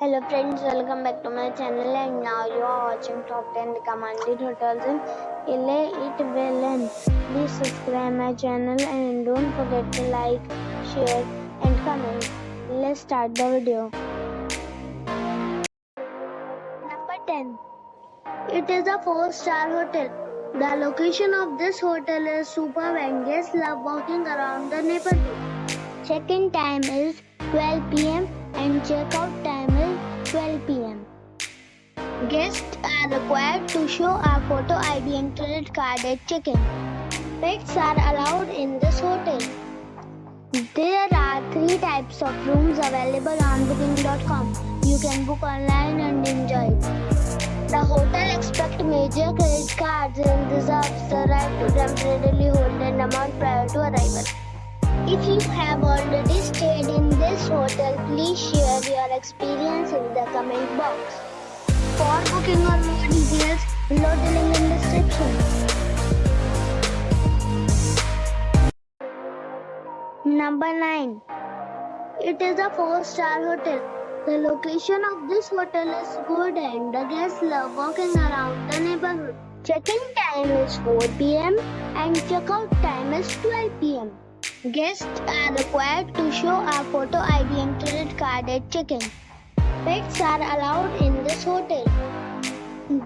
Hello friends, welcome back to my channel, and now you are watching top 10 recommended hotels in Ille-et-Vilaine. Please subscribe my channel and don't forget to like, share and comment. Let's start the video. Number 10. It is a 4-star hotel. The location of this hotel is superb and guests love walking around the neighborhood. Check-in time is 12 p.m. and check-out time is 12 p.m. Guests are required to show a photo ID and credit card at check-in. Pets are allowed in this hotel. There are 3 types of rooms available on booking.com. You can book online and enjoy it. The hotel expects major credit cards and reserves the right to temporarily hold an amount prior to arrival. If you have already stayed in this hotel, please share your experience in the comment box. For booking or more details, below the link in the description. Number 9. It is a 4-star hotel. The location of this hotel is good and the guests love walking around the neighborhood. Check-in time is 4 p.m. and check-out time is 12 p.m. Guests are required to show a photo ID and credit card at check-in. Pets are allowed in this hotel.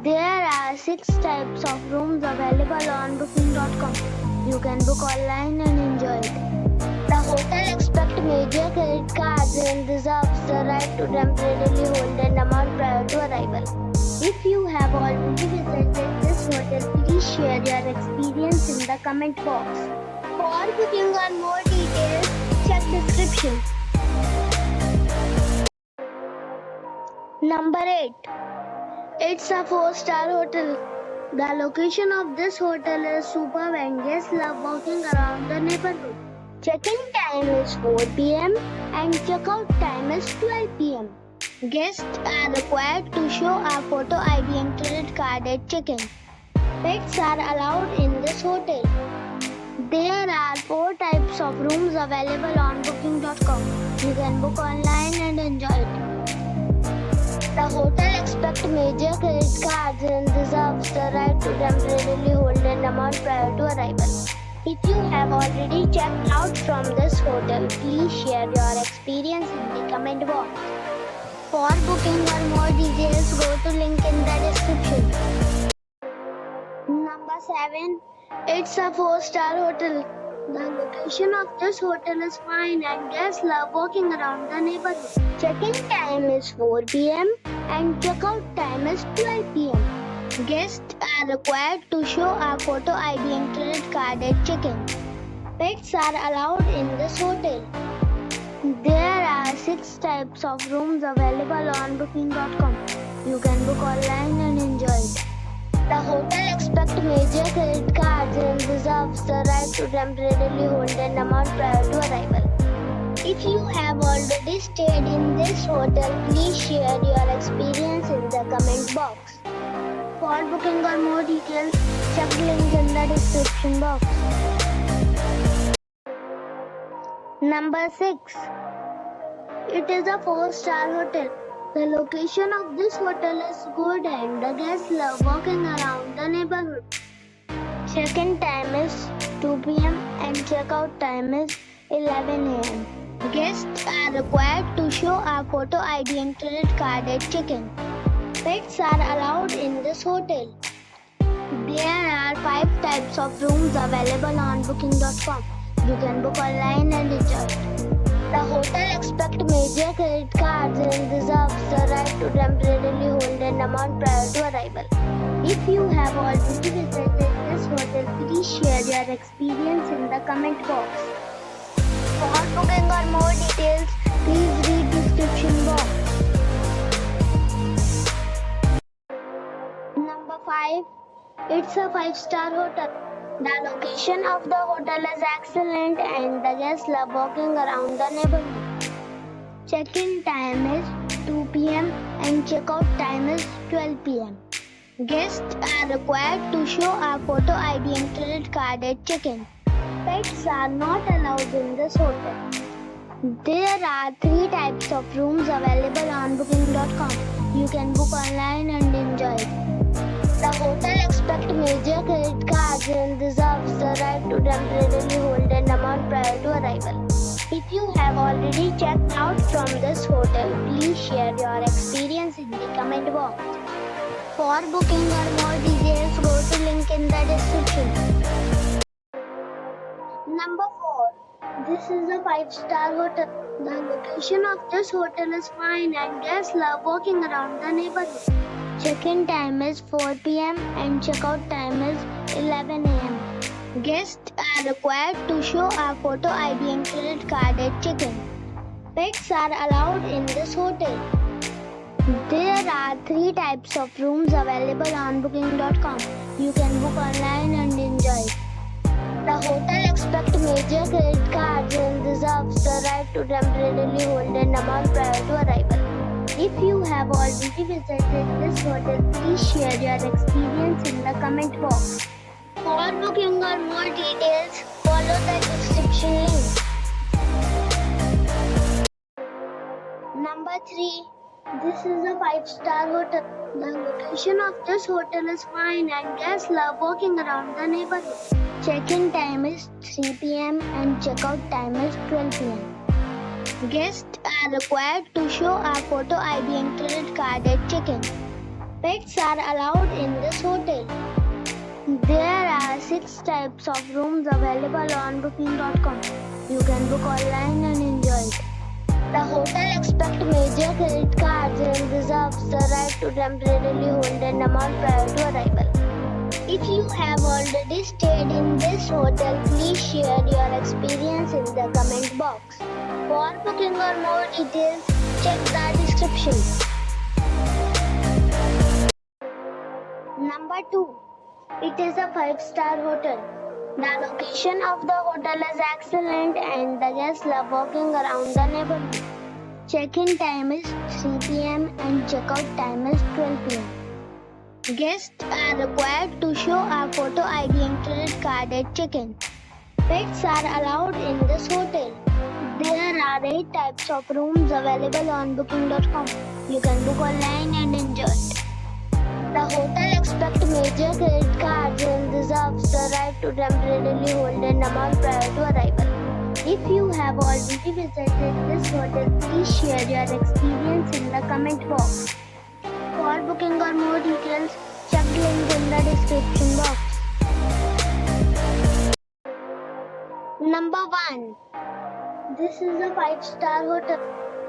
There are 6 types of rooms available on booking.com. You can book online and enjoy it. The hotel expects major credit cards and reserves the right to temporarily hold an amount prior to arrival. If you have already visited this hotel, please share your experience in the comment box. For booking or more details, check description. Number 8. It's a 4-star hotel. The location of this hotel is superb and guests love walking around the neighborhood. Check-in time is 4 p.m. and check-out time is 12 p.m. Guests are required to show a photo ID and credit card at check-in. Pets are allowed in this hotel. There are 4 types of rooms available on booking.com. You can book online and enjoy it. The hotel expects major credit cards and reserves the right to temporarily hold an amount prior to arrival. If you have already checked out from this hotel, please share your experience in the comment box. For booking or more details, go to link in the description. Number 7. It's a 4-star hotel. The location of this hotel is fine and guests love walking around the neighborhood. Check-in time is 4 p.m. and check-out time is 12 p.m. Guests are required to show a photo ID and credit card at check-in. Pets are allowed in this hotel. There are 6 types of rooms available on booking.com. You can book online and enjoy it. The hotel expects major credit cards and reserves the right to temporarily hold an amount prior to arrival. If you have already stayed in this hotel, please share your experience in the comment box. For booking or more details, check the link in the description box. Number 6. It is a 4-star hotel. The location of this hotel is good and the guests love walking around the neighborhood. Check-in time is 2 p.m. and check-out time is 11 a.m. Guests are required to show a photo ID and credit card at check-in. Pets are allowed in this hotel. There are 5 types of rooms available on booking.com. You can book online and enjoy it. The hotel expects major credit cards and reserves the right to temporarily hold an amount prior to arrival. If you have already visited this hotel, please share your experience in the comment box. For booking or more details, please read description box. Number 5. It's a 5-star hotel. The location of the hotel is excellent and the guests love walking around the neighborhood. Check-in time is 2 p.m. and check-out time is 12 p.m. Guests are required to show a photo ID and credit card at check-in. Pets are not allowed in this hotel. There are 3 types of rooms available on booking.com. You can book online and enjoy it. The hotel expects major credit cards and reserves the right to temporarily hold an amount prior to arrival. If you have already checked out from this hotel, please share your experience in the comment box. For booking or more details, go to link in the description. Number 4. This is a 5-star hotel. The location of this hotel is fine and guests love walking around the neighborhood. Check-in time is 4 p.m. and check-out time is 11 a.m. Guests are required to show a photo ID and credit card at check-in. Pets are allowed in this hotel. There are 3 types of rooms available on booking.com. You can book online and enjoy it. The hotel expects major credit cards and reserves the right to temporarily hold an amount prior to arrival. If you have already visited this hotel, please share your experience in the comment box. For booking or more details, follow the description link. Number 3. This is a 5-star hotel. The location of this hotel is fine and guests love walking around the neighborhood. Check-in time is 3 p.m. and check-out time is 12 p.m. Guests are required to show a photo ID and credit card at check-in. Pets are allowed in this hotel. There are 6 types of rooms available on booking.com. You can book online and enjoy it. The hotel expects major credit cards and reserves the right to temporarily hold an amount prior to arrival. If you have already stayed in this hotel, please share your experience in the comment box. For booking or more details, check the description. Number 2. It is a 5-star hotel. The location of the hotel is excellent and the guests love walking around the neighborhood. Check-in time is 3 p.m. and check-out time is 12 p.m. Guests are required to show a photo ID and credit card at check-in. Pets are allowed in this hotel. There are 8 types of rooms available on booking.com. You can book online and enjoy it. The hotel expects major credit cards and reserves the right to temporarily hold an amount prior to arrival. If you have already visited this hotel, please share your experience in the comment box. For booking or more details, check the link in the description box. Number 1. This is a 5-star hotel.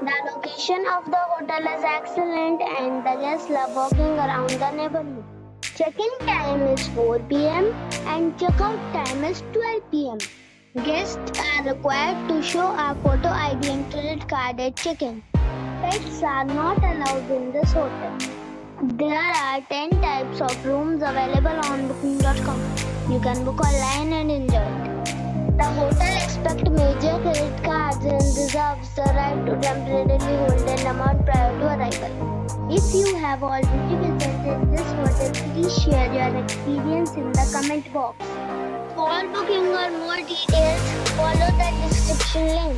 The location of the hotel is excellent and the guests love walking around the neighborhood. Check-in time is 4 p.m. and check-out time is 12 p.m. Guests are required to show a photo ID and credit card at check-in. Pets are not allowed in this hotel. There are 10 types of rooms available on booking.com. You can book online and enjoy it. The hotel expects major credit cards and reserves the right to temporarily hold an amount prior to arrival. If you have already visited this hotel, please share your experience in the comment box. For booking or more details, follow the description link.